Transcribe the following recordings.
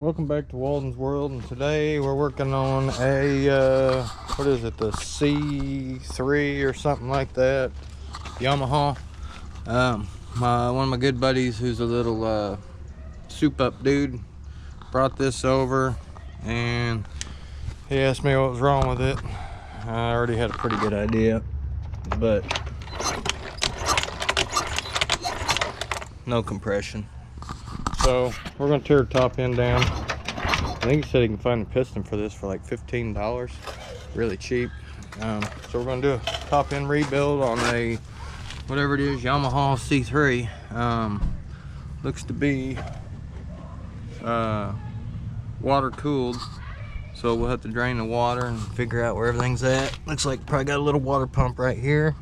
Welcome back to Walden's World, and today we're working on a what is it, the C3 or something like that, Yamaha. One of my good buddies, who's a little soup up dude, brought this over and he asked me what was wrong with it. I already had a pretty good idea, but no compression. So we're gonna tear the top end down. I think he said he can find a piston for this for like $15, really cheap. So we're gonna do a top end rebuild on a whatever it is, Yamaha C3. Looks to be water cooled, so we'll have to drain the water and figure out where everything's at. Looks like probably got a little water pump right here.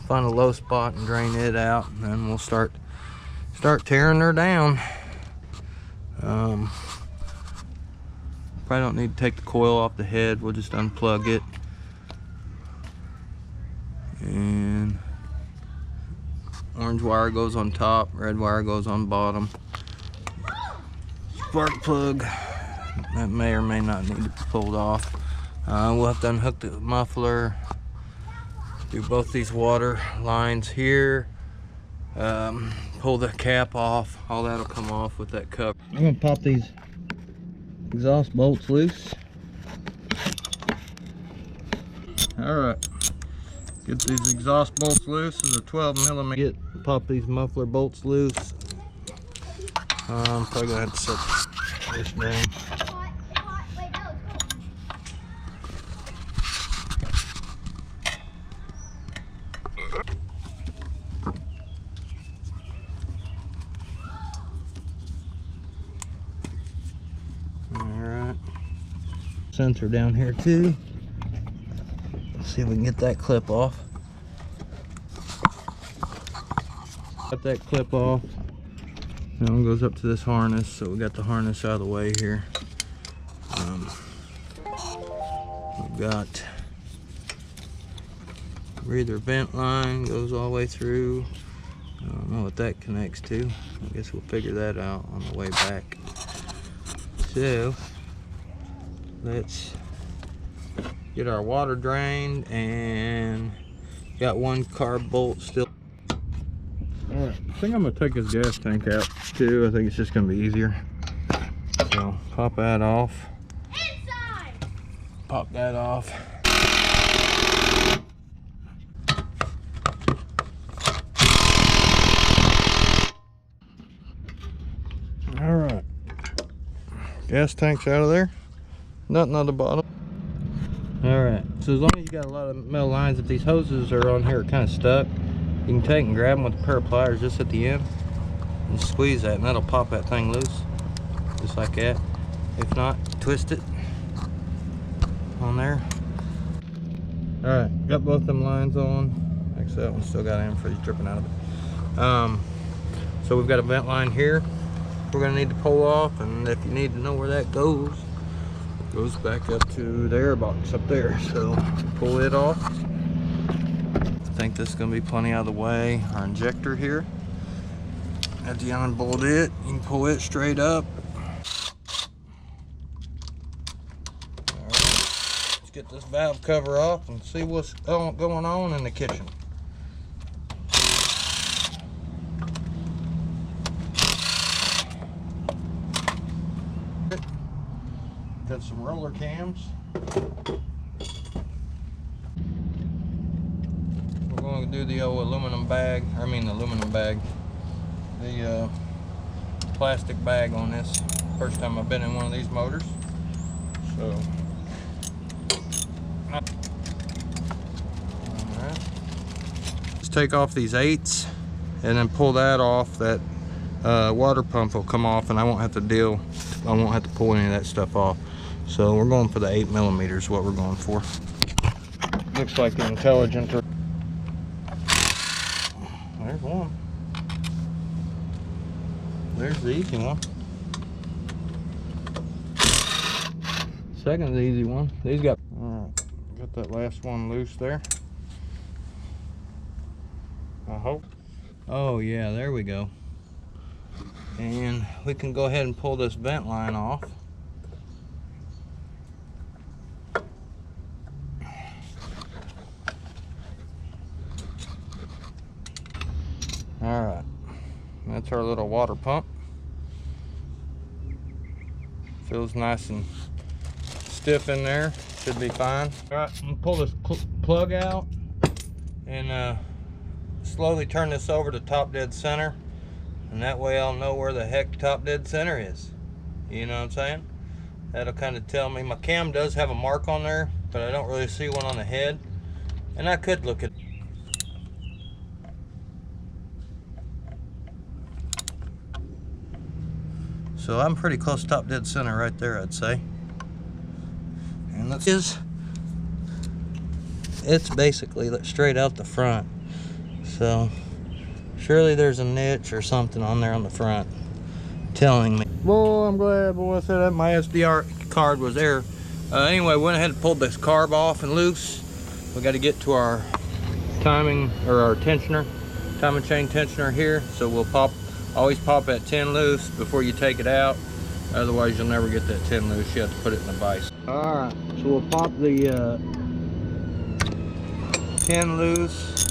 Find a low spot and drain it out, and then we'll start tearing her down. Probably don't need to take the coil off the head. We'll just unplug it, and orange wire goes on top, red wire goes on bottom. Spark plug that may or may not need to be pulled off. We'll have to unhook the muffler, do both these water lines here, pull the cap off. All that'll come off with that cover. I'm gonna pop these exhaust bolts loose. All right, get these exhaust bolts loose. This is a 12mm. Pop these muffler bolts loose. Probably gonna have to set this down. Alright, sensor down here too. Let's see if we can get that clip off. Got that clip off. That one goes up to this harness, so we got the harness out of the way here. We've got breather vent line, goes all the way through. I don't know what that connects to. I guess we'll figure that out on the way back. So let's get our water drained, and got one carb bolt still. Alright, I think I'm gonna take this gas tank out too. I think it's just gonna be easier. So pop that off. Inside. Pop that off. Alright. Gas tank's out of there. Nothing on the bottom. Alright, so as long as you got a lot of metal lines, if these hoses are on here kind of stuck, you can take and grab them with a pair of pliers just at the end and squeeze that, and that'll pop that thing loose just like that. If not, twist it on there. Alright, got both them lines on. Actually, that one's still got antifreeze dripping out of it. So we've got a vent line here we're gonna need to pull off, and if you need to know where that goes, it goes back up to the air box up there. So pull it off. I think this is going to be plenty out of the way. Our injector here, after you unbolt it, you can pull it straight up. All right, let's get this valve cover off and see what's going on in the kitchen. Got some roller cams. Going to do the old aluminum bag, the plastic bag on this. First time I've been in one of these motors, so alright, just take off these 8s and then pull that off. That water pump will come off, and I won't have to pull any of that stuff off. So we're going for the 8mm, what we're going for. Looks like the intelligent. There's one. There's the easy one. Second, the easy one. These got. Alright, got that last one loose there. I hope. Oh yeah, there we go. And we can go ahead and pull this vent line off. Alright, that's our little water pump. Feels nice and stiff in there, should be fine. Alright, I'm gonna pull this plug out and slowly turn this over to top dead center, and that way I'll know where the heck top dead center is. You know what I'm saying? That'll kind of tell me. My cam does have a mark on there, but I don't really see one on the head, and I could look at it. So I'm pretty close to top dead center right there, I'd say. And it's basically straight out the front. So surely there's a niche or something on there on the front telling me. Boy, I'm glad, boy, I said that my SDR card was there. Anyway, went ahead and pulled this carb off and loose. We got to get to our timing, or our tensioner, timing chain tensioner here. So we'll always pop that 10 loose before you take it out. Otherwise, you'll never get that 10 loose. You have to put it in the vise. All right, so we'll pop the 10 loose,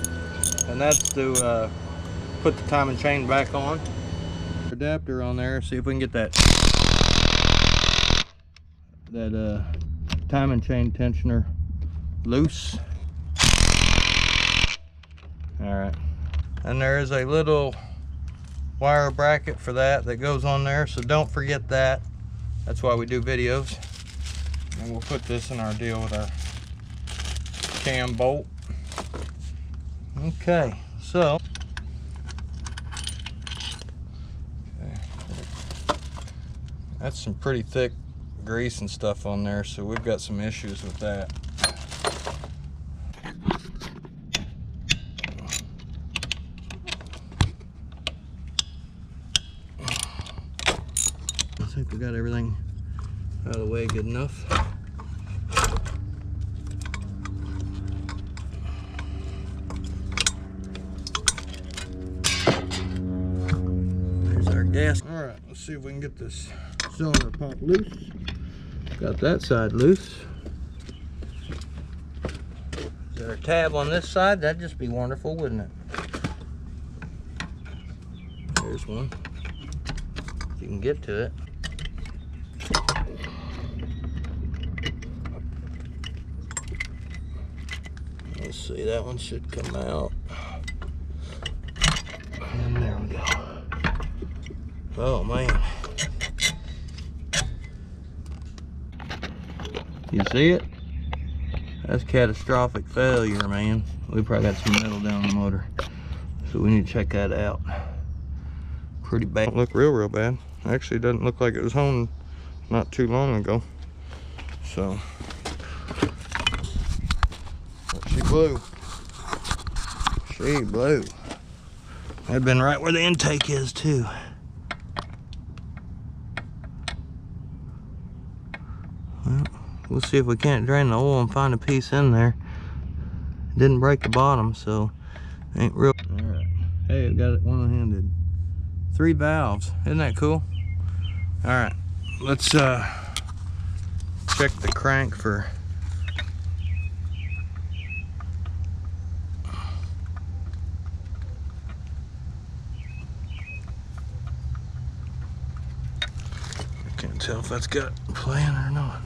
and that's to put the timing chain back on. Adapter on there, see if we can get that timing chain tensioner loose. All right, and there is a little wire bracket for that goes on there, so don't forget that. That's why we do videos. And we'll put this in our deal with our cam bolt. Okay, so that's some pretty thick grease and stuff on there, so we've got some issues with that. I think we got everything out of the way good enough. There's our gas. All right, let's see if we can get this cylinder pump loose. Got that side loose. Is there a tab on this side? That'd just be wonderful, wouldn't it? There's one. If you can get to it. Let's see, that one should come out. And there we go. Oh man. You see it? That's catastrophic failure, man. We probably got some metal down the motor. So we need to check that out. Pretty bad. Don't look real bad. Actually, it doesn't look like it was home not too long ago. So, but she blew. She blew. That'd been right where the intake is too. Well, we'll see if we can't drain the oil and find a piece in there. Didn't break the bottom, so ain't real. All right. Hey, I got it one-handed. 3 valves. Isn't that cool? All right. Let's check the crank for. I can't tell if that's got playing or not.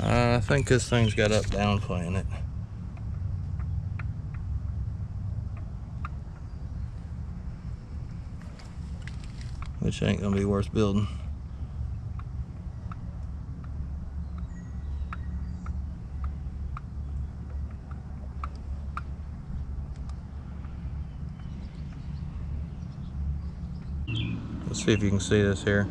I think this thing's got up down playing it. Which ain't gonna be worth building. Let's see if you can see this here.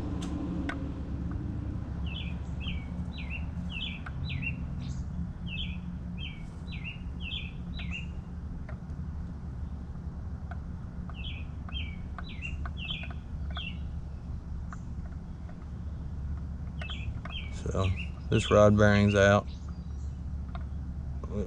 So This rod bearing's out.